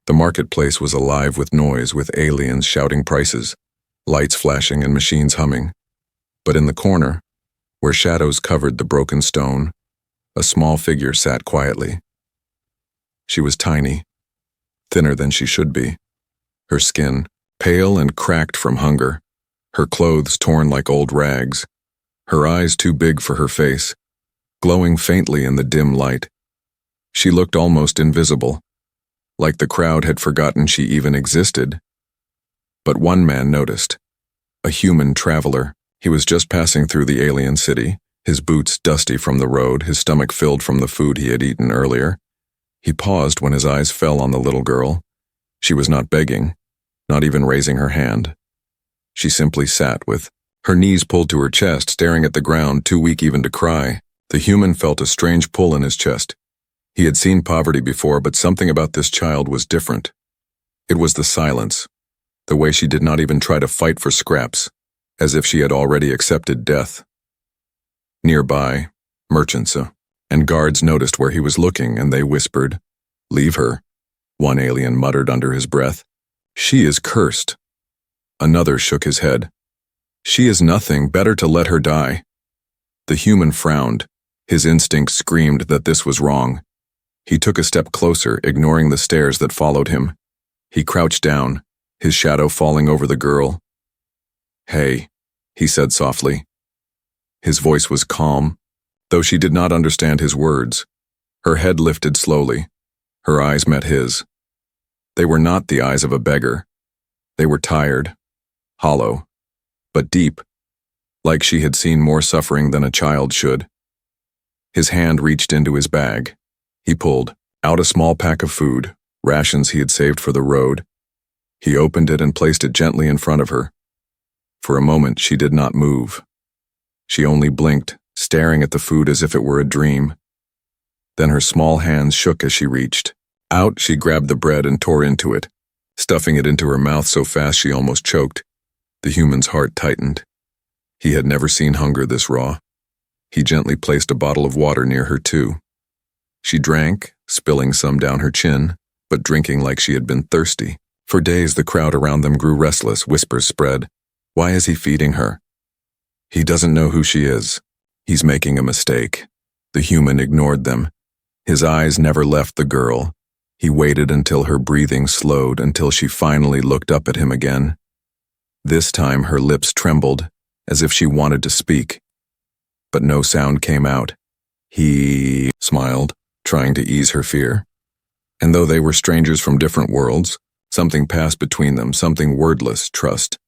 The marketplace was alive with noise, with aliens shouting prices, lights flashing and machines humming. But in the corner, where shadows covered the broken stone, a small figure sat quietly. She was tiny, thinner than she should be, her skin pale and cracked from hunger, her clothes torn like old rags, her eyes too big for her face, glowing faintly in the dim light. She looked almost invisible, like the crowd had forgotten she even existed. But one man noticed, a human traveler. He was just passing through the alien city, his boots dusty from the road, his stomach filled from the food he had eaten earlier. He paused when his eyes fell on the little girl. She was not begging, not even raising her hand. She simply sat with her knees pulled to her chest, staring at the ground, too weak even to cry. The human felt a strange pull in his chest. He had seen poverty before, but something about this child was different. It was the silence, the way she did not even try to fight for scraps, as if she had already accepted death. Nearby, merchants and guards noticed where he was looking, and they whispered, "Leave her," one alien muttered under his breath. "She is cursed." Another shook his head. "She is nothing, better to let her die." The human frowned. His instinct screamed that this was wrong. He took a step closer, ignoring the stares that followed him. He crouched down, his shadow falling over the girl. "Hey," he said softly. His voice was calm, though she did not understand his words. Her head lifted slowly. Her eyes met his. They were not the eyes of a beggar. They were tired, hollow, but deep, like she had seen more suffering than a child should. His hand reached into his bag. He pulled out a small pack of food, rations he had saved for the road. He opened it and placed it gently in front of her. For a moment, she did not move. She only blinked, staring at the food as if it were a dream. Then her small hands shook as she reached. Out, she grabbed the bread and tore into it, stuffing it into her mouth so fast she almost choked. The human's heart tightened. He had never seen hunger this raw. He gently placed a bottle of water near her too. She drank, spilling some down her chin, but drinking like she had been thirsty. For days the crowd around them grew restless, whispers spread. Why is he feeding her? He doesn't know who she is. He's making a mistake. The human ignored them. His eyes never left the girl. He waited until her breathing slowed, until she finally looked up at him again. This time her lips trembled, as if she wanted to speak. But no sound came out. He smiled, trying to ease her fear. And though they were strangers from different worlds, something passed between them, something wordless, trust.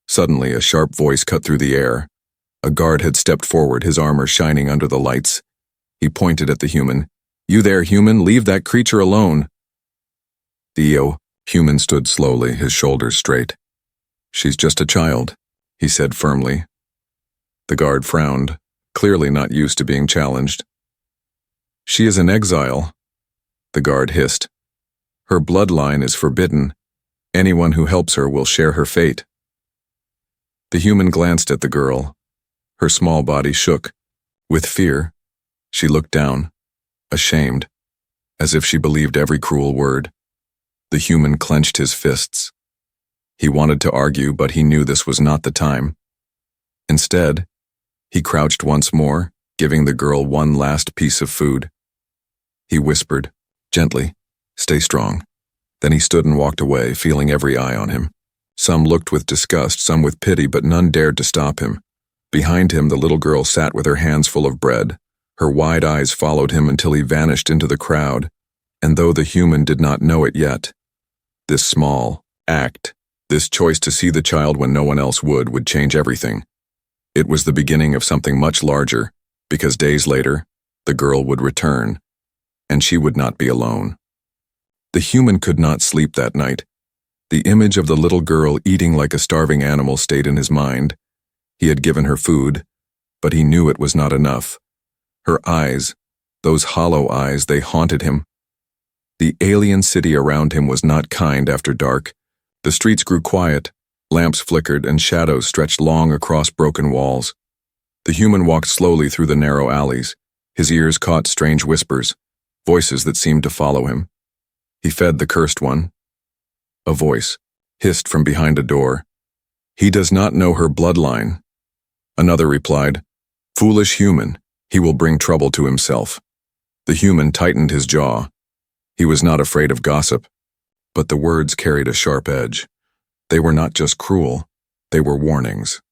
Suddenly, a sharp voice cut through the air. A guard had stepped forward, his armor shining under the lights. He pointed at the human. "You there, human, leave that creature alone." The human stood slowly, his shoulders straight. "She's just a child," he said firmly. The guard frowned, clearly not used to being challenged. "She is an exile," the guard hissed. "Her bloodline is forbidden. Anyone who helps her will share her fate." The human glanced at the girl. Her small body shook. With fear, she looked down, ashamed, as if she believed every cruel word. The human clenched his fists. He wanted to argue, but he knew this was not the time. Instead, he crouched once more, giving the girl one last piece of food. He whispered, gently, "Stay strong." Then he stood and walked away, feeling every eye on him. Some looked with disgust, some with pity, but none dared to stop him. Behind him, the little girl sat with her hands full of bread. Her wide eyes followed him until he vanished into the crowd. And though the human did not know it yet, this small act, this choice to see the child when no one else would change everything. It was the beginning of something much larger, because days later, the girl would return, and she would not be alone. The human could not sleep that night. The image of the little girl eating like a starving animal stayed in his mind. He had given her food, but he knew it was not enough. Her eyes, those hollow eyes, they haunted him. The alien city around him was not kind after dark. The streets grew quiet, lamps flickered, and shadows stretched long across broken walls. The human walked slowly through the narrow alleys. His ears caught strange whispers, voices that seemed to follow him. He fed the cursed one, A voice hissed from behind a door. "He does not know her bloodline." Another replied, "Foolish human, he will bring trouble to himself." The human tightened his jaw. He was not afraid of gossip, but the words carried a sharp edge. They were not just cruel, they were warnings.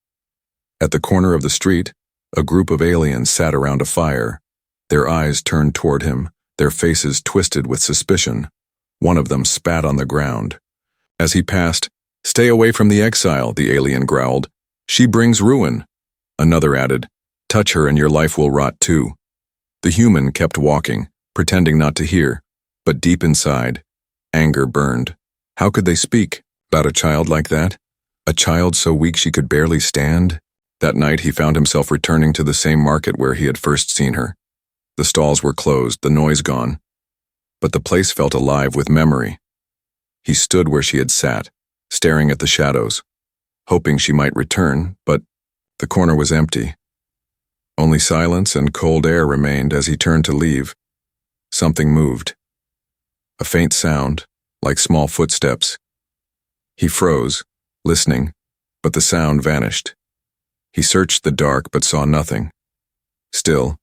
At the corner of the street, a group of aliens sat around a fire, their eyes turned toward him, their faces twisted with suspicion. One of them spat on the ground. As he passed, "Stay away from the exile," the alien growled. "She brings ruin." Another added, "Touch her and your life will rot too." The human kept walking, pretending not to hear, but deep inside, anger burned. How could they speak about a child like that? A child so weak she could barely stand? That night he found himself returning to the same market where he had first seen her. The stalls were closed, the noise gone, but the place felt alive with memory. He stood where she had sat, staring at the shadows, hoping she might return, but the corner was empty. Only silence and cold air remained as he turned to leave. Something moved. A faint sound, like small footsteps. He froze, listening, but the sound vanished. He searched the dark but saw nothing. Still,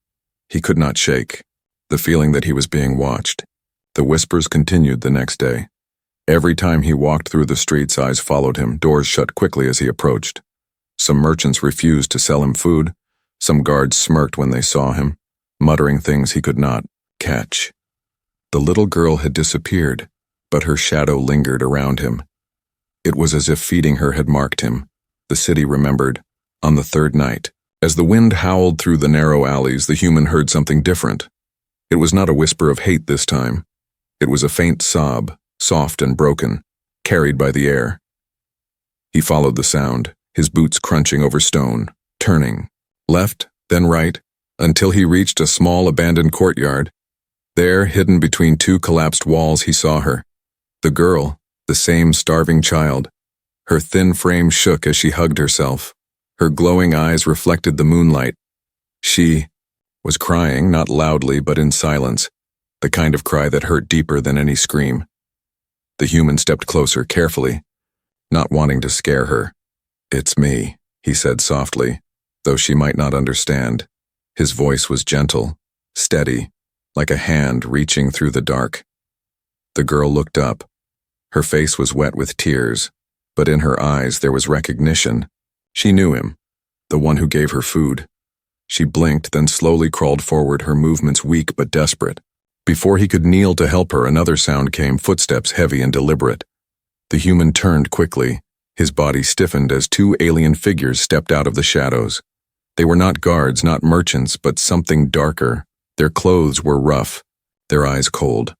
he could not shake the feeling that he was being watched. The whispers continued the next day. Every time he walked through the streets, eyes followed him, doors shut quickly as he approached. Some merchants refused to sell him food. Some guards smirked when they saw him, muttering things he could not catch. The little girl had disappeared, but her shadow lingered around him. It was as if feeding her had marked him. The city remembered. On the third night, as the wind howled through the narrow alleys, the human heard something different. It was not a whisper of hate this time. It was a faint sob, soft and broken, carried by the air. He followed the sound, his boots crunching over stone, turning, left, then right, until he reached a small abandoned courtyard. There, hidden between two collapsed walls, he saw her. The girl, the same starving child. Her thin frame shook as she hugged herself. Her glowing eyes reflected the moonlight. She was crying, not loudly but in silence, the kind of cry that hurt deeper than any scream. The human stepped closer, carefully, not wanting to scare her. "It's me," he said softly, though she might not understand. His voice was gentle, steady, like a hand reaching through the dark. The girl looked up. Her face was wet with tears, but in her eyes there was recognition. She knew him, the one who gave her food. She blinked, then slowly crawled forward, her movements weak but desperate. Before he could kneel to help her, another sound came, footsteps heavy and deliberate. The human turned quickly, his body stiffened as two alien figures stepped out of the shadows. They were not guards, not merchants, but something darker. Their clothes were rough, their eyes cold.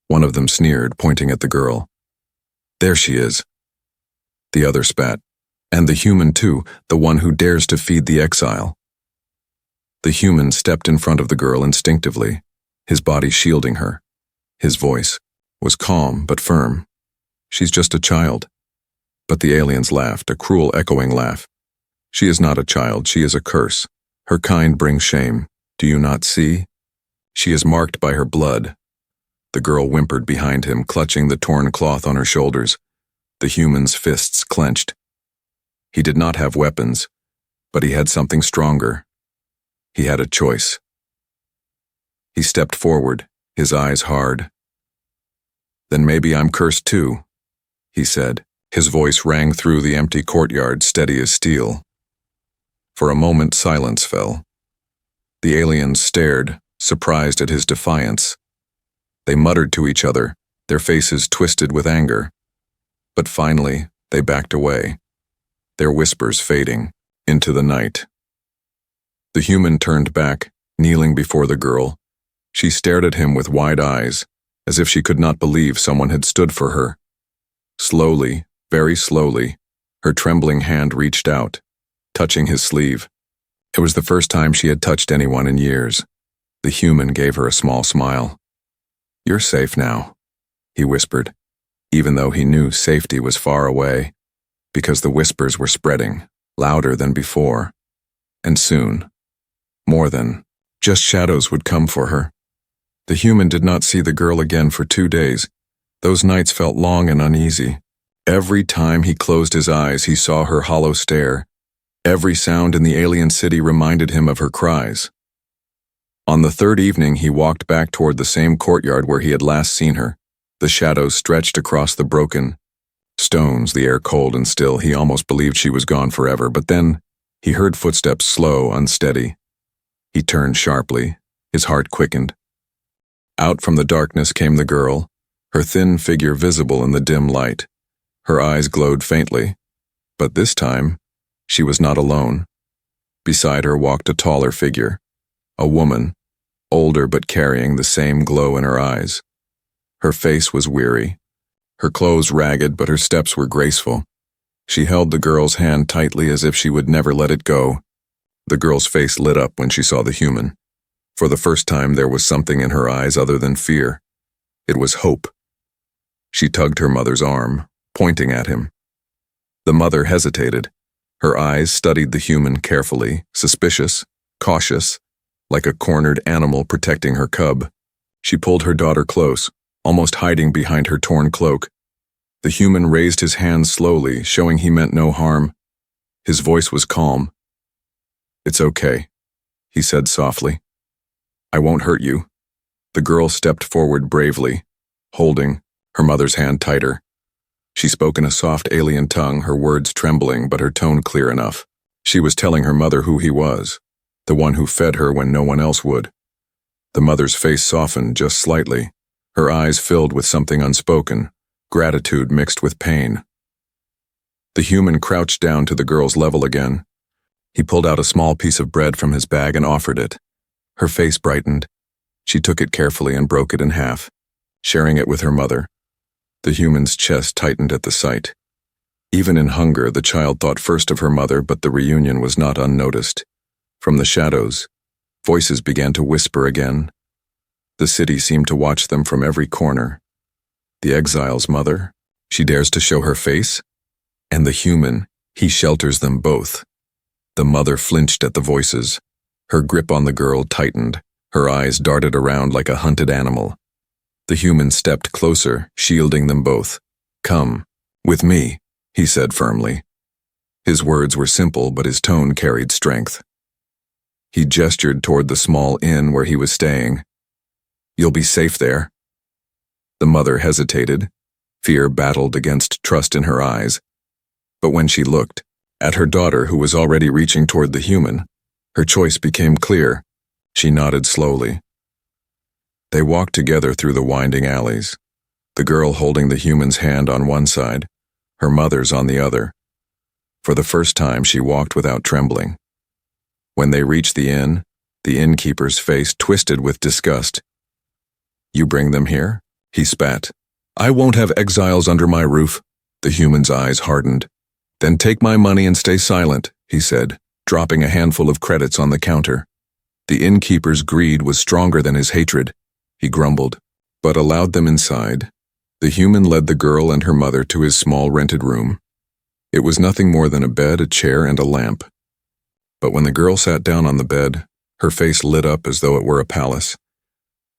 One of them sneered, pointing at the girl. "There she is." The other spat. "And the human too, the one who dares to feed the exile." The human stepped in front of the girl instinctively, his body shielding her. His voice was calm but firm. "She's just a child." But the aliens laughed, a cruel echoing laugh. "She is not a child, she is a curse. Her kind brings shame. Do you not see? She is marked by her blood." The girl whimpered behind him, clutching the torn cloth on her shoulders. The human's fists clenched. He did not have weapons, but he had something stronger. He had a choice. He stepped forward, his eyes hard. "Then maybe I'm cursed too," he said. His voice rang through the empty courtyard, steady as steel. For a moment, silence fell. The aliens stared, surprised at his defiance. They muttered to each other, their faces twisted with anger. But finally, they backed away, their whispers fading into the night. The human turned back, kneeling before the girl. She stared at him with wide eyes, as if she could not believe someone had stood for her. Slowly, very slowly, her trembling hand reached out, touching his sleeve. It was the first time she had touched anyone in years. The human gave her a small smile. "You're safe now," he whispered, even though he knew safety was far away, because the whispers were spreading, louder than before. And soon, more than just shadows would come for her. The human did not see the girl again for 2 days. Those nights felt long and uneasy, Every time he closed his eyes, he saw her hollow stare. Every sound in the alien city reminded him of her cries. On the third evening, he walked back toward the same courtyard where he had last seen her. The shadows stretched across the broken stones, the air cold and still. He almost believed she was gone forever, but then he heard footsteps, slow, unsteady. He turned sharply, his heart quickened. Out from the darkness came the girl, her thin figure visible in the dim light. Her eyes glowed faintly, but this time, she was not alone. Beside her walked a taller figure, a woman, older but carrying the same glow in her eyes. Her face was weary, her clothes ragged, but her steps were graceful. She held the girl's hand tightly as if she would never let it go. The girl's face lit up when she saw the human. For the first time, there was something in her eyes other than fear. It was hope. She tugged her mother's arm, pointing at him. The mother hesitated. Her eyes studied the human carefully, suspicious, cautious, like a cornered animal protecting her cub. She pulled her daughter close, almost hiding behind her torn cloak. The human raised his hand slowly, showing he meant no harm. His voice was calm. "It's okay," he said softly. "I won't hurt you." The girl stepped forward bravely, holding her mother's hand tighter. She spoke in a soft alien tongue, her words trembling but her tone clear enough. She was telling her mother who he was, the one who fed her when no one else would. The mother's face softened just slightly, her eyes filled with something unspoken, gratitude mixed with pain. The human crouched down to the girl's level again. He pulled out a small piece of bread from his bag and offered it. Her face brightened. She took it carefully and broke it in half, sharing it with her mother. The human's chest tightened at the sight. Even in hunger, the child thought first of her mother, but the reunion was not unnoticed. From the shadows, voices began to whisper again. The city seemed to watch them from every corner. The exile's mother, she dares to show her face? And the human, he shelters them both. The mother flinched at the voices. Her grip on the girl tightened. Her eyes darted around like a hunted animal. The human stepped closer, shielding them both. "Come, with me," he said firmly. His words were simple, but his tone carried strength. He gestured toward the small inn where he was staying. "You'll be safe there." The mother hesitated. Fear battled against trust in her eyes. But when she looked at her daughter, who was already reaching toward the human, her choice became clear. She nodded slowly. They walked together through the winding alleys, the girl holding the human's hand on one side, her mother's on the other. For the first time, she walked without trembling. When they reached the innkeeper's face twisted with disgust. "You bring them here?" he spat. "I won't have exiles under my roof." The human's eyes hardened. "Then take my money and stay silent," he said, dropping a handful of credits on the counter. The innkeeper's greed was stronger than his hatred. He grumbled, but allowed them inside. The human led the girl and her mother to his small rented room. It was nothing more than a bed, a chair, and a lamp. But when the girl sat down on the bed, her face lit up as though it were a palace.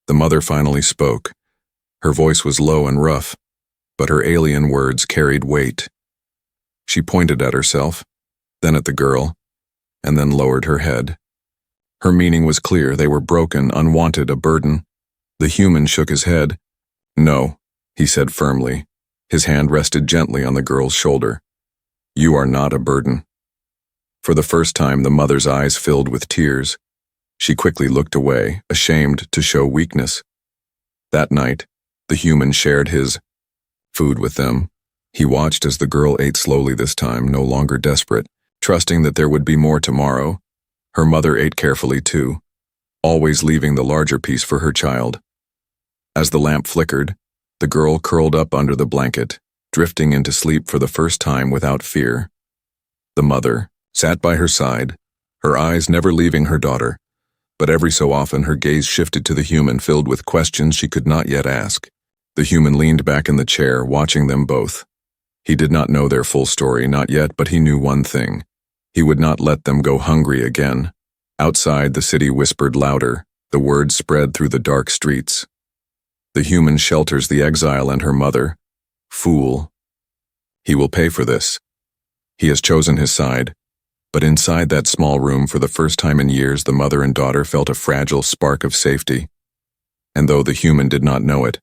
The mother finally spoke. Her voice was low and rough, but her alien words carried weight. She pointed at herself, then at the girl, and then lowered her head. Her meaning was clear. They were broken, unwanted, a burden. The human shook his head. "No," he said firmly. His hand rested gently on the girl's shoulder. "You are not a burden." For the first time, the mother's eyes filled with tears. She quickly looked away, ashamed to show weakness. That night, the human shared his food with them. He watched as the girl ate slowly this time, no longer desperate, trusting that there would be more tomorrow. Her mother ate carefully too, always leaving the larger piece for her child. As the lamp flickered, the girl curled up under the blanket, drifting into sleep for the first time without fear. The mother sat by her side, her eyes never leaving her daughter, but every so often her gaze shifted to the human, filled with questions she could not yet ask. The human leaned back in the chair, watching them both. He did not know their full story, not yet, but he knew one thing. He would not let them go hungry again. Outside, the city whispered louder. The words spread through the dark streets. "The human shelters the exile and her mother. Fool." He will pay for this. He has chosen his side. But inside that small room, for the first time in years, the mother and daughter felt a fragile spark of safety. And though the human did not know it,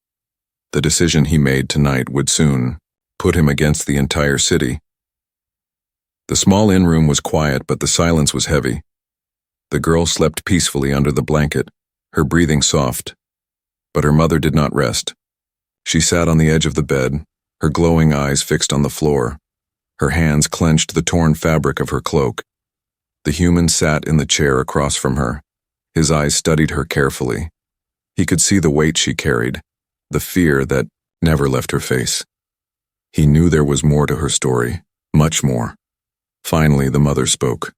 the decision he made tonight would soon put him against the entire city. The small inn room was quiet, but the silence was heavy. The girl slept peacefully under the blanket, her breathing soft. But her mother did not rest. She sat on the edge of the bed, her glowing eyes fixed on the floor. Her hands clenched the torn fabric of her cloak. The human sat in the chair across from her. His eyes studied her carefully. He could see the weight she carried, the fear that never left her face. He knew there was more to her story, much more. Finally, the mother spoke.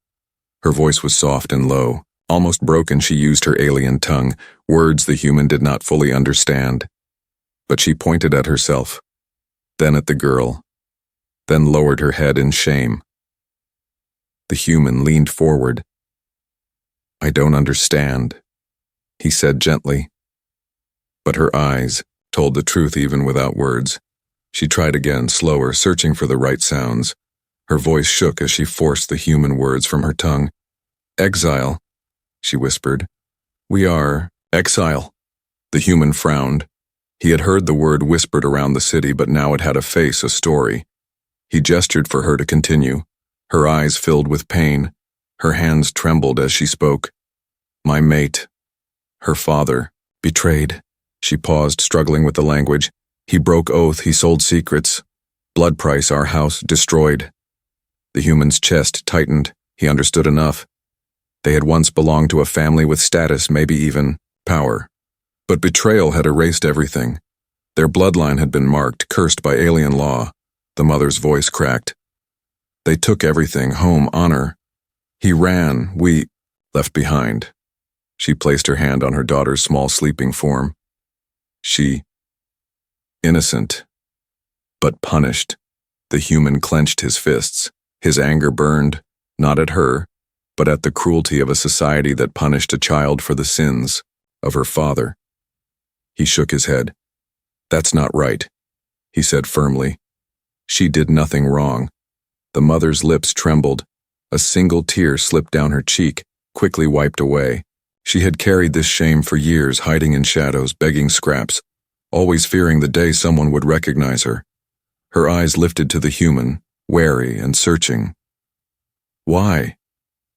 Her voice was soft and low. Almost broken, she used her alien tongue, words the human did not fully understand. But she pointed at herself, then at the girl, then lowered her head in shame. The human leaned forward. "I don't understand," he said gently. But her eyes told the truth even without words. She tried again, slower, searching for the right sounds. Her voice shook as she forced the human words from her tongue. "Exile," she whispered. "We are exile." The human frowned. He had heard the word whispered around the city, but now it had a face, a story. He gestured for her to continue. Her eyes filled with pain. Her hands trembled as she spoke. "My mate, her father, betrayed." She paused, struggling with the language. "He broke oath, he sold secrets. Blood price, our house, destroyed." The human's chest tightened. He understood enough. They had once belonged to a family with status, maybe even power. But betrayal had erased everything. Their bloodline had been marked, cursed by alien law. The mother's voice cracked. "They took everything, home, honor. He ran, we left behind." She placed her hand on her daughter's small sleeping form. She, innocent, but punished. The human clenched his fists. His anger burned, not at her, but at the cruelty of a society that punished a child for the sins of her father. He shook his head. "That's not right," he said firmly. "She did nothing wrong." The mother's lips trembled. A single tear slipped down her cheek, quickly wiped away. She had carried this shame for years, hiding in shadows, begging scraps, always fearing the day someone would recognize her. Her eyes lifted to the human, wary and searching. "Why?"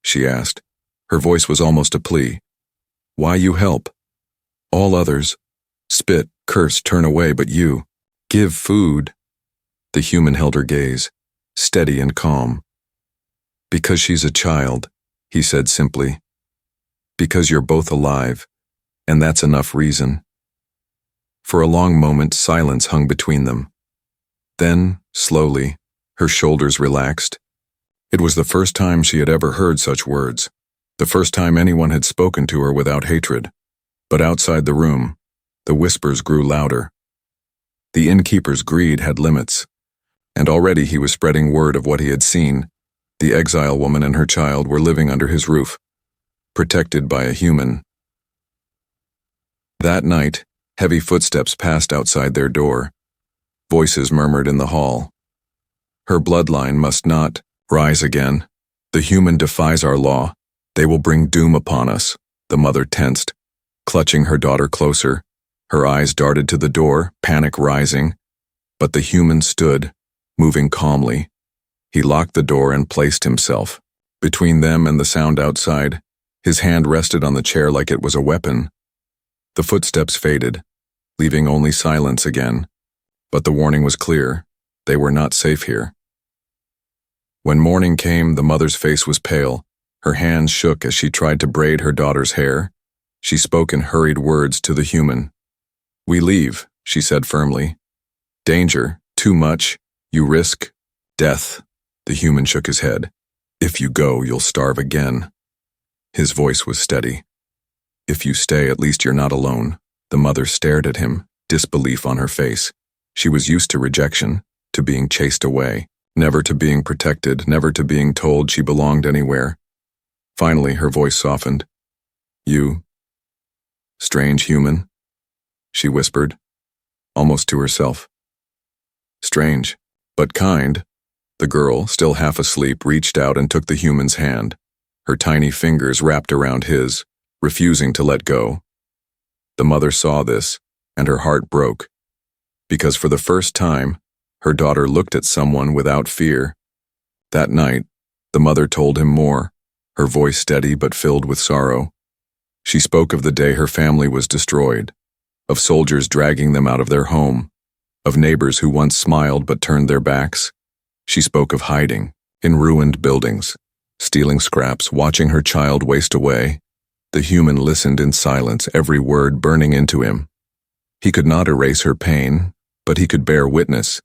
she asked. Her voice was almost a plea. "Why you help? All others spit, curse, turn away, but you give food." The human held her gaze, steady and calm. "Because she's a child," he said simply. "Because you're both alive, and that's enough reason." For a long moment, silence hung between them. Then, slowly, her shoulders relaxed. It was the first time she had ever heard such words, the first time anyone had spoken to her without hatred. But outside the room, the whispers grew louder. The innkeeper's greed had limits, and already he was spreading word of what he had seen. The exile woman and her child were living under his roof, protected by a human. That night, heavy footsteps passed outside their door. Voices murmured in the hall. "Her bloodline must not rise again. The human defies our law. They will bring doom upon us." The mother tensed, clutching her daughter closer. Her eyes darted to the door, panic rising. But the human stood, moving calmly. He locked the door and placed himself between them and the sound outside. His hand rested on the chair like it was a weapon. The footsteps faded, leaving only silence again. But the warning was clear. They were not safe here. When morning came, the mother's face was pale. Her hands shook as she tried to braid her daughter's hair. She spoke in hurried words to the human. "We leave," she said firmly. "Danger, too much. You risk death." The human shook his head. "If you go, you'll starve again." His voice was steady. "If you stay, at least you're not alone." The mother stared at him, disbelief on her face. She was used to rejection, to being chased away, never to being protected, never to being told she belonged anywhere. Finally, her voice softened. "You, strange human," she whispered, almost to herself. "Strange," But kind. The girl, still half asleep, reached out and took the human's hand, her tiny fingers wrapped around his, refusing to let go. The mother saw this, and her heart broke, because for the first time, her daughter looked at someone without fear. That night, the mother told him more, her voice steady but filled with sorrow. She spoke of the day her family was destroyed, of soldiers dragging them out of their home, of neighbors who once smiled but turned their backs. She spoke of hiding in ruined buildings, stealing scraps, watching her child waste away. The human listened in silence, every word burning into him. He could not erase her pain, but he could bear witness.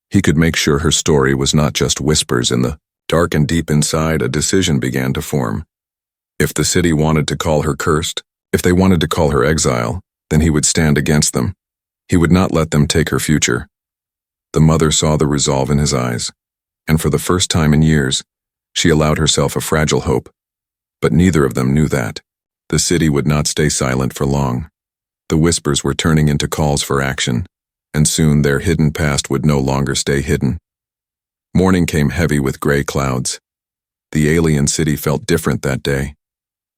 He could make sure her story was not just whispers in the dark, and deep inside a decision began to form. If the city wanted to call her cursed, if they wanted to call her exile, then he would stand against them. He would not let them take her future. The mother saw the resolve in his eyes, and for the first time in years, she allowed herself a fragile hope. But neither of them knew that. The city would not stay silent for long. The whispers were turning into calls for action, and soon their hidden past would no longer stay hidden. Morning came heavy with gray clouds. The alien city felt different that day.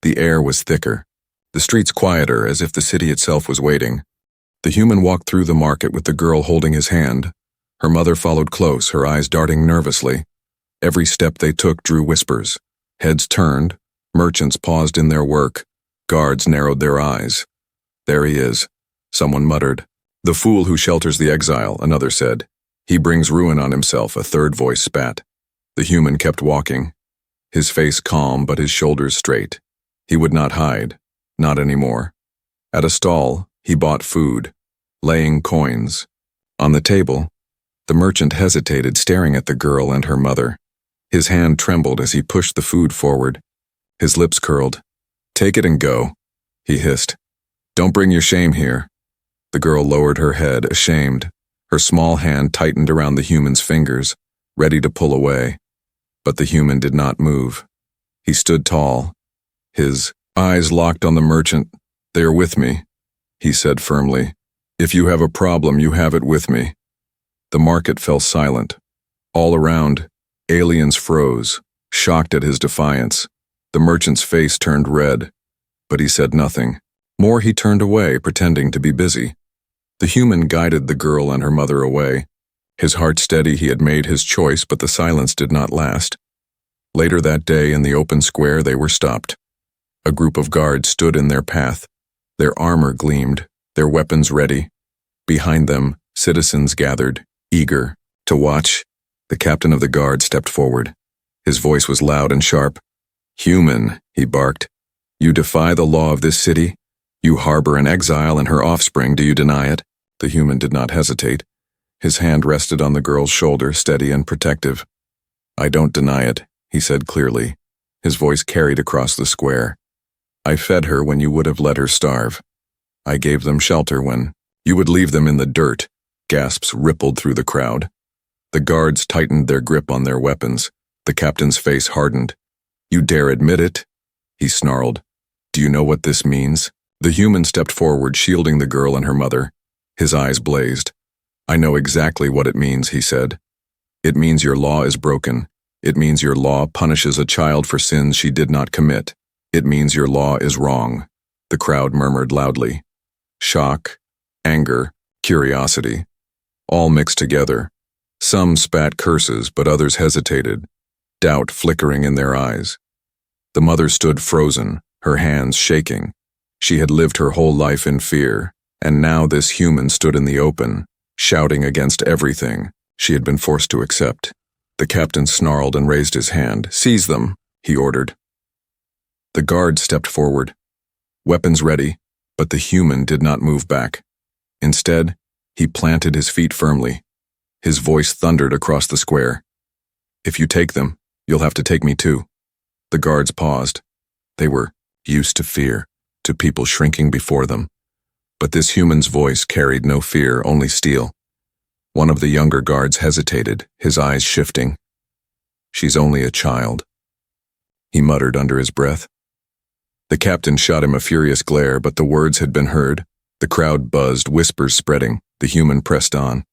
The air was thicker, the streets quieter, as if the city itself was waiting. The human walked through the market with the girl holding his hand. Her mother followed close, her eyes darting nervously. Every step they took drew whispers. Heads turned, merchants paused in their work, guards narrowed their eyes. "There he is," someone muttered. "The fool who shelters the exile," another said. "He brings ruin on himself," a third voice spat. The human kept walking, his face calm but his shoulders straight. He would not hide, not anymore. At a stall, he bought food, laying coins. On the table, the merchant hesitated, staring at the girl and her mother. His hand trembled as he pushed the food forward. His lips curled. "Take it and go," he hissed. "Don't bring your shame here." The girl lowered her head, ashamed. Her small hand tightened around the human's fingers, ready to pull away. But the human did not move. He stood tall, his eyes locked on the merchant. "They are with me," he said firmly. "If you have a problem, you have it with me." The market fell silent. All around, aliens froze, shocked at his defiance. The merchant's face turned red, but he said nothing. More, he turned away, pretending to be busy. The human guided the girl and her mother away. His heart steady, he had made his choice, but the silence did not last. Later that day, in the open square, they were stopped. A group of guards stood in their path. Their armor gleamed, their weapons ready. Behind them, citizens gathered, eager to watch. The captain of the guard stepped forward. His voice was loud and sharp. "Human," he barked, "you defy the law of this city? You harbor an exile and her offspring, do you deny it?" The human did not hesitate. His hand rested on the girl's shoulder, steady and protective. "I don't deny it," he said clearly. His voice carried across the square. "I fed her when you would have let her starve. I gave them shelter when you would leave them in the dirt." Gasps rippled through the crowd. The guards tightened their grip on their weapons. The captain's face hardened. "You dare admit it?" he snarled. "Do you know what this means?" The human stepped forward, shielding the girl and her mother. His eyes blazed. "I know exactly what it means," he said. "It means your law is broken. It means your law punishes a child for sins she did not commit. It means your law is wrong." The crowd murmured loudly. Shock, anger, curiosity, all mixed together. Some spat curses, but others hesitated, doubt flickering in their eyes. The mother stood frozen, her hands shaking. She had lived her whole life in fear, and now this human stood in the open, shouting against everything she had been forced to accept. The captain snarled and raised his hand. "Seize them," he ordered. The guards stepped forward, weapons ready, but the human did not move back. Instead, he planted his feet firmly. His voice thundered across the square. "If you take them, you'll have to take me too." The guards paused. They were used to fear, to people shrinking before them. But this human's voice carried no fear, only steel. One of the younger guards hesitated, his eyes shifting. "She's only a child," he muttered under his breath. The captain shot him a furious glare, but the words had been heard. The crowd buzzed, whispers spreading. The human pressed on.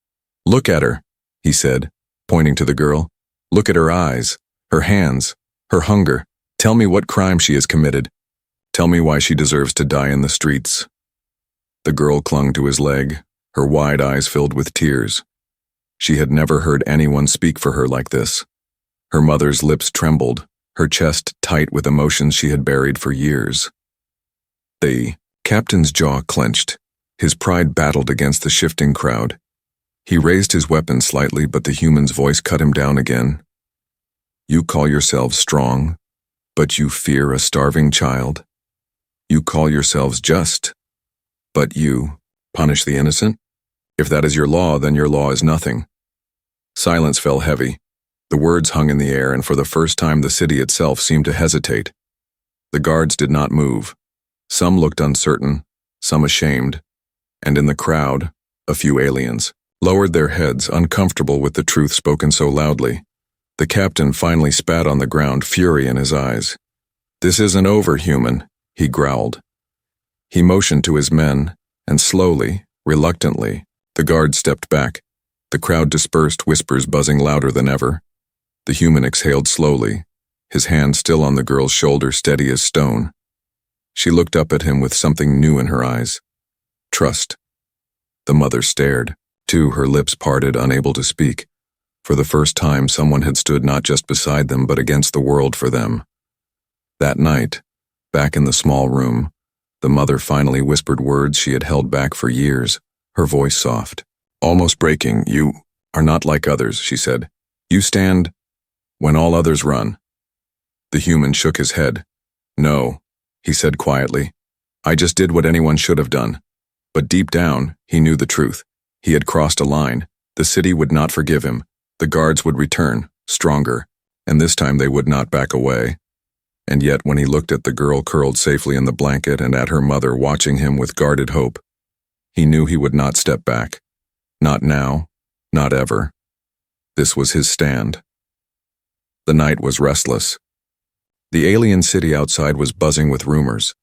"Look at her," he said, pointing to the girl. "Look at her eyes, her hands, her hunger. Tell me what crime she has committed. Tell me why she deserves to die in the streets." The girl clung to his leg, her wide eyes filled with tears. She had never heard anyone speak for her like this. Her mother's lips trembled, her chest tight with emotions she had buried for years. The captain's jaw clenched. His pride battled against the shifting crowd. He raised his weapon slightly, but the human's voice cut him down again. "You call yourselves strong, but you fear a starving child. You call yourselves just, but you punish the innocent? If that is your law, then your law is nothing." Silence fell heavy. The words hung in the air, and for the first time the city itself seemed to hesitate. The guards did not move. Some looked uncertain, some ashamed, and in the crowd, a few aliens lowered their heads, uncomfortable with the truth spoken so loudly. The captain finally spat on the ground, fury in his eyes. "This isn't over, human," he growled. He motioned to his men, and slowly, reluctantly, the guards stepped back. The crowd dispersed, whispers buzzing louder than ever. The human exhaled slowly, his hand still on the girl's shoulder, steady as stone. She looked up at him with something new in her eyes. Trust. The mother stared, too, her lips parted, unable to speak. For the first time, someone had stood not just beside them, but against the world for them. That night, back in the small room, the mother finally whispered words she had held back for years, her voice soft, almost breaking. "You are not like others," she said. "You stand when all others run." The human shook his head. "No," he said quietly. "I just did what anyone should have done." But deep down, he knew the truth. He had crossed a line. The city would not forgive him. The guards would return, stronger, and this time they would not back away. And yet, when he looked at the girl curled safely in the blanket and at her mother watching him with guarded hope, he knew he would not step back. Not now, not ever. This was his stand. The night was restless. The alien city outside was buzzing with rumors.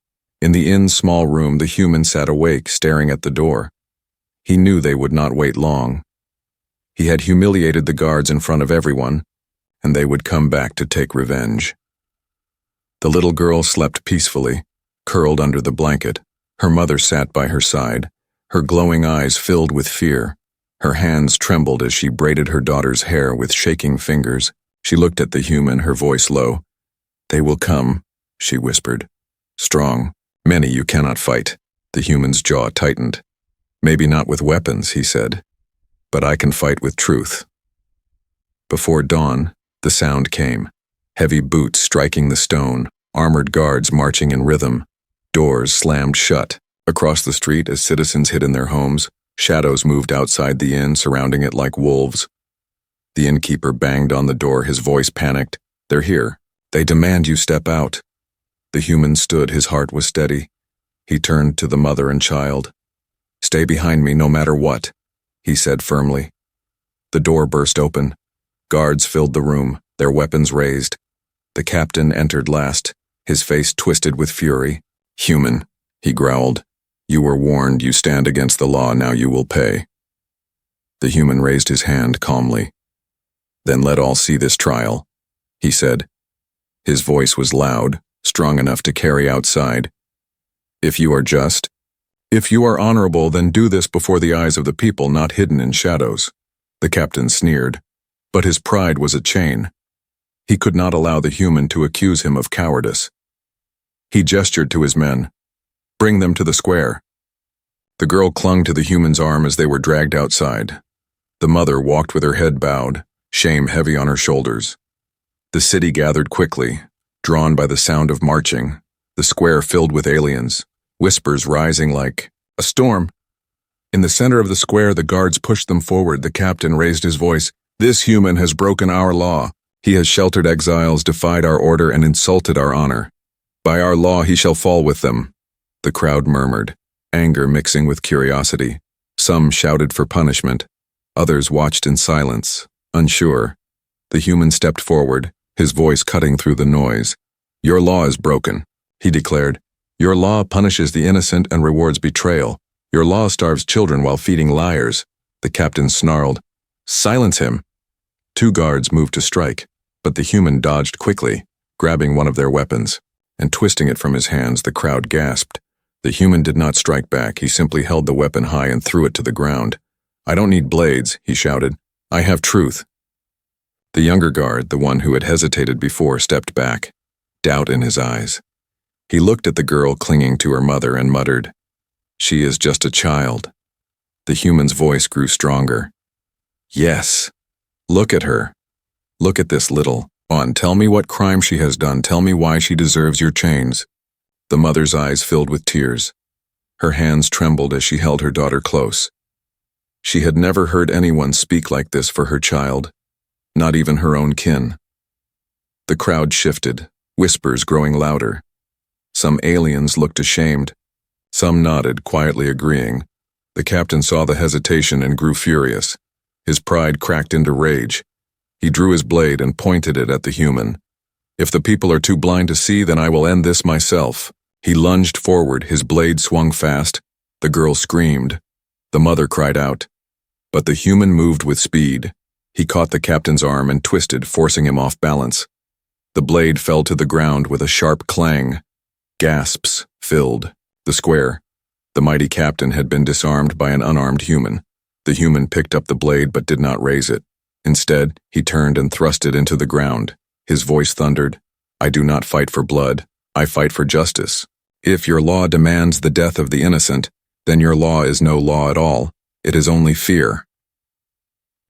In the inn's small room, the human sat awake, staring at the door. He knew they would not wait long. He had humiliated the guards in front of everyone, and they would come back to take revenge. The little girl slept peacefully, curled under the blanket. Her mother sat by her side, her glowing eyes filled with fear. Her hands trembled as she braided her daughter's hair with shaking fingers. She looked at the human, her voice low. "They will come," she whispered. "Strong, many you cannot fight." The human's jaw tightened. "Maybe not with weapons," he said, "but I can fight with truth." Before dawn, the sound came. Heavy boots striking the stone, armored guards marching in rhythm. Doors slammed shut. Across the street, as citizens hid in their homes, shadows moved outside the inn, surrounding it like wolves. The innkeeper banged on the door, his voice panicked. "They're here. They demand you step out." The human stood, his heart was steady. He turned to the mother and child. "Stay behind me no matter what," he said firmly. The door burst open. Guards filled the room, their weapons raised. The captain entered last, his face twisted with fury. "Human," he growled. "You were warned. You stand against the law. Now you will pay." The human raised his hand calmly. "Then let all see this trial," he said. His voice was loud, strong enough to carry outside. "If you are just, if you are honorable, then do this before the eyes of the people, not hidden in shadows." The captain sneered, but his pride was a chain. He could not allow the human to accuse him of cowardice. He gestured to his men. "Bring them to the square." The girl clung to the human's arm as they were dragged outside. The mother walked with her head bowed, shame heavy on her shoulders. The city gathered quickly, drawn by the sound of marching, the square filled with aliens, whispers rising like a storm. In the center of the square, the guards pushed them forward. The captain raised his voice. "This human has broken our law. He has sheltered exiles, defied our order, and insulted our honor. By our law he shall fall with them." The crowd murmured, anger mixing with curiosity. Some shouted for punishment. Others watched in silence, unsure. The human stepped forward, his voice cutting through the noise. "Your law is broken," he declared. "Your law punishes the innocent and rewards betrayal. Your law starves children while feeding liars." The captain snarled, "Silence him." Two guards moved to strike, but the human dodged quickly, grabbing one of their weapons, and twisting it from his hands. The crowd gasped. The human did not strike back. He simply held the weapon high and threw it to the ground. "I don't need blades," he shouted. "I have truth." The younger guard, the one who had hesitated before, stepped back, doubt in his eyes. He looked at the girl clinging to her mother and muttered, "She is just a child." The human's voice grew stronger. "Yes. Look at her. Look at this little one. Tell me what crime she has done. Tell me why she deserves your chains." The mother's eyes filled with tears. Her hands trembled as she held her daughter close. She had never heard anyone speak like this for her child, not even her own kin. The crowd shifted, whispers growing louder. Some aliens looked ashamed. Some nodded, quietly agreeing. The captain saw the hesitation and grew furious. His pride cracked into rage. He drew his blade and pointed it at the human. "If the people are too blind to see, then I will end this myself." He lunged forward, his blade swung fast. The girl screamed. The mother cried out. But the human moved with speed. He caught the captain's arm and twisted, forcing him off balance. The blade fell to the ground with a sharp clang. Gasps filled the square. The mighty captain had been disarmed by an unarmed human. The human picked up the blade but did not raise it. Instead, he turned and thrust it into the ground. His voice thundered, "I do not fight for blood. I fight for justice. If your law demands the death of the innocent, then your law is no law at all. It is only fear."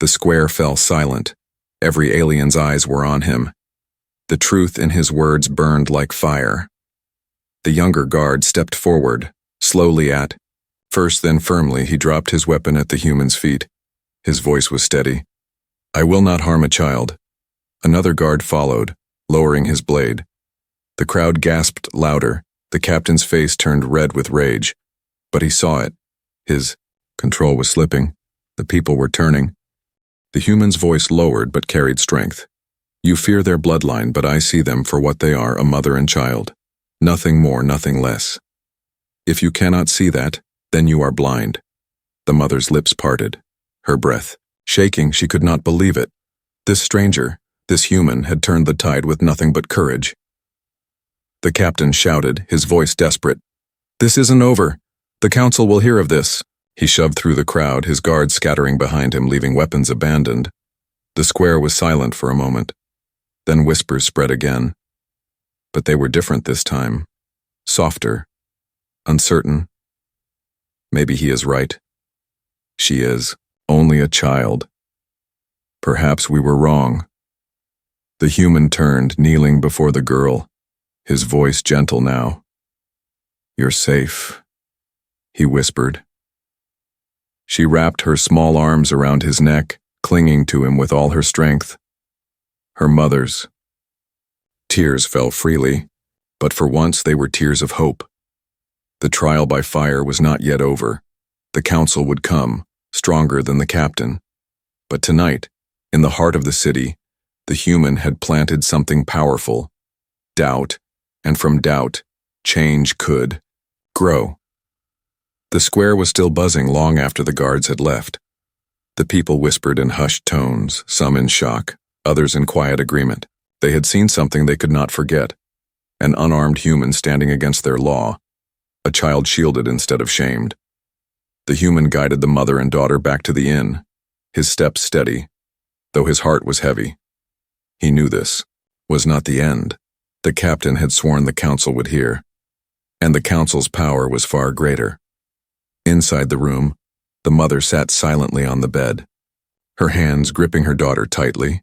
The square fell silent. Every alien's eyes were on him. The truth in his words burned like fire. The younger guard stepped forward, slowly first then firmly. He dropped his weapon at the human's feet. His voice was steady. "I will not harm a child." Another guard followed, lowering his blade. The crowd gasped louder. The captain's face turned red with rage. But he saw it. His control was slipping. The people were turning. The human's voice lowered but carried strength. "You fear their bloodline, but I see them for what they are, a mother and child. Nothing more, nothing less. If you cannot see that, then you are blind." The mother's lips parted, her breath shaking. She could not believe it. This stranger, this human, had turned the tide with nothing but courage. The captain shouted, his voice desperate. "This isn't over. The council will hear of this." He shoved through the crowd, his guards scattering behind him, leaving weapons abandoned. The square was silent for a moment. Then whispers spread again. But they were different this time. Softer. Uncertain. "Maybe he is right. She is only a child. Perhaps we were wrong." The human turned, kneeling before the girl, his voice gentle now. "You're safe," he whispered. She wrapped her small arms around his neck, clinging to him with all her strength. Her mother's. Tears fell freely, but for once they were tears of hope. The trial by fire was not yet over. The council would come, stronger than the captain. But tonight, in the heart of the city, the human had planted something powerful. Doubt, and from doubt, change could grow. The square was still buzzing long after the guards had left. The people whispered in hushed tones, some in shock, others in quiet agreement. They had seen something they could not forget. An unarmed human standing against their law. A child shielded instead of shamed. The human guided the mother and daughter back to the inn, his steps steady, though his heart was heavy. He knew this was not the end. The captain had sworn the council would hear, and the council's power was far greater. Inside the room, the mother sat silently on the bed, her hands gripping her daughter tightly.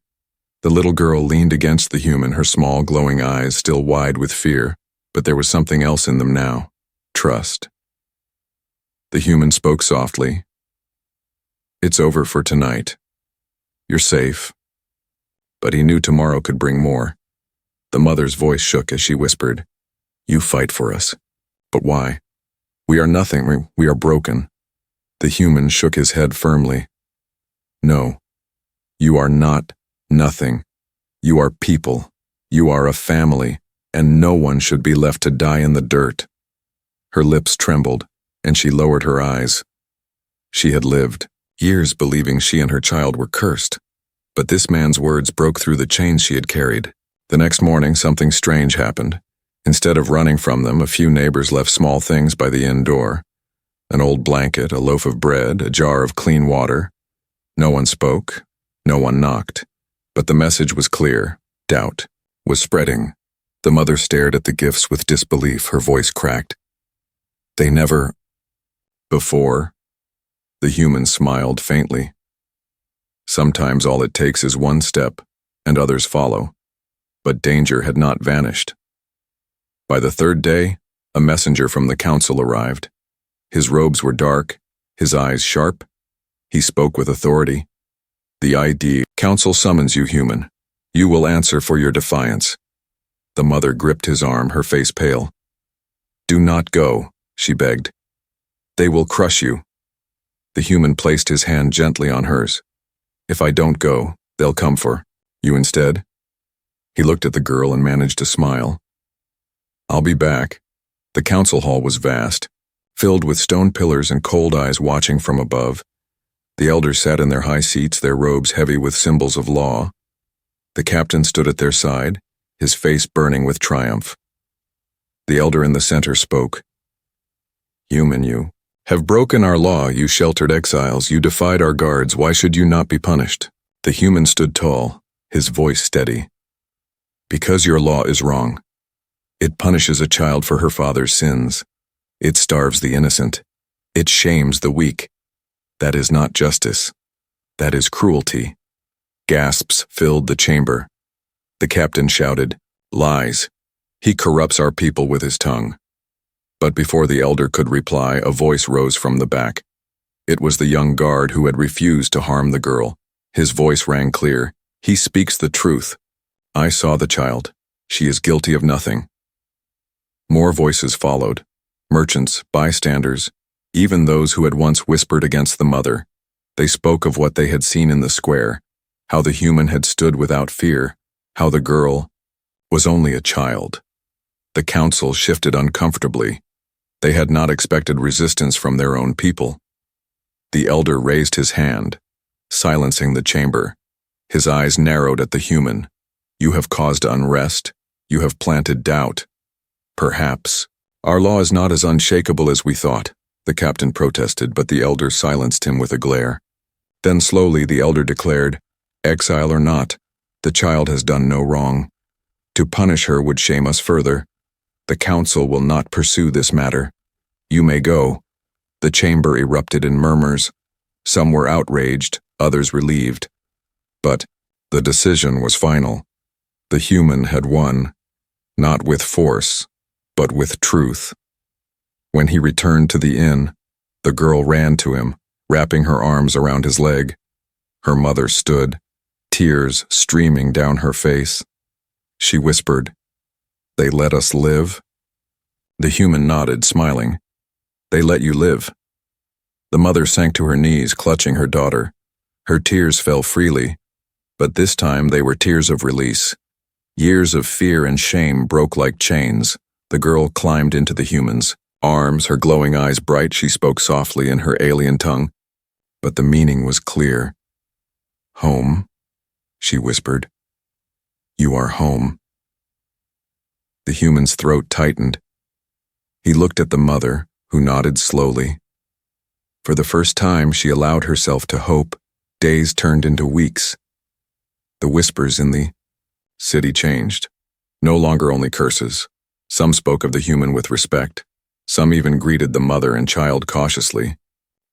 The little girl leaned against the human, her small glowing eyes still wide with fear, but there was something else in them now. Trust. The human spoke softly. "It's over for tonight. You're safe." But he knew tomorrow could bring more. The mother's voice shook as she whispered, "You fight for us. But why? We are nothing. We are broken." The human shook his head firmly. "No, you are not nothing. You are people. You are a family, and no one should be left to die in the dirt." Her lips trembled, and she lowered her eyes. She had lived years believing she and her child were cursed. But this man's words broke through the chains she had carried. The next morning, something strange happened. Instead of running from them, a few neighbors left small things by the inn door. An old blanket, a loaf of bread, a jar of clean water. No one spoke, no one knocked. But the message was clear. Doubt was spreading. The mother stared at the gifts with disbelief, her voice cracked. They never... Before, the human smiled faintly. Sometimes all it takes is one step, and others follow. But danger had not vanished. By the third day, a messenger from the council arrived. His robes were dark, his eyes sharp. He spoke with authority. The ID, council summons you, human. You will answer for your defiance. The mother gripped his arm, her face pale. Do not go, she begged. They will crush you. The human placed his hand gently on hers. If I don't go, they'll come for you instead. He looked at the girl and managed to smile. I'll be back. The council hall was vast, filled with stone pillars and cold eyes watching from above. The elders sat in their high seats, their robes heavy with symbols of law. The captain stood at their side, his face burning with triumph. The elder in the center spoke. Human, you have broken our law, you sheltered exiles, you defied our guards, why should you not be punished? The human stood tall, his voice steady. Because your law is wrong. It punishes a child for her father's sins. It starves the innocent. It shames the weak. That is not justice. That is cruelty. Gasps filled the chamber. The captain shouted, Lies. He corrupts our people with his tongue. But before the elder could reply, a voice rose from the back. It was the young guard who had refused to harm the girl. His voice rang clear. He speaks the truth. I saw the child. She is guilty of nothing. More voices followed. Merchants, bystanders, even those who had once whispered against the mother. They spoke of what they had seen in the square, how the human had stood without fear, how the girl was only a child. The council shifted uncomfortably. They had not expected resistance from their own people. The elder raised his hand, silencing the chamber. His eyes narrowed at the human. You have caused unrest. You have planted doubt. Perhaps. Our law is not as unshakable as we thought, the captain protested, but the elder silenced him with a glare. Then slowly the elder declared, Exile or not, the child has done no wrong. To punish her would shame us further. The council will not pursue this matter. You may go. The chamber erupted in murmurs. Some were outraged, others relieved. But the decision was final. The human had won, not with force, but with truth. When he returned to the inn, the girl ran to him, wrapping her arms around his leg. Her mother stood, tears streaming down her face. She whispered, They let us live? The human nodded, smiling. They let you live. The mother sank to her knees, clutching her daughter. Her tears fell freely, but this time they were tears of release. Years of fear and shame broke like chains. The girl climbed into the human's arms, her glowing eyes bright. She spoke softly in her alien tongue, but the meaning was clear. Home, she whispered. You are home. The human's throat tightened. He looked at the mother, who nodded slowly. For the first time, she allowed herself to hope. Days turned into weeks. The whispers in the city changed. No longer only curses. Some spoke of the human with respect. Some even greeted the mother and child cautiously.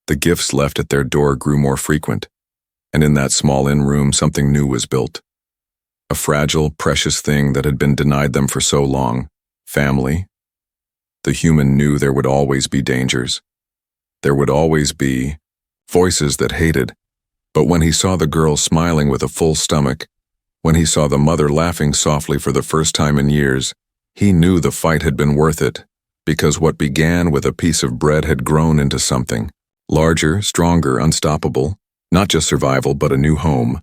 The gifts left at their door grew more frequent, and in that small inn room something new was built. A fragile, precious thing that had been denied them for so long. Family. The human knew there would always be dangers. There would always be voices that hated. But when he saw the girl smiling with a full stomach, when he saw the mother laughing softly for the first time in years, he knew the fight had been worth it, because what began with a piece of bread had grown into something larger, stronger, unstoppable, not just survival but a new home.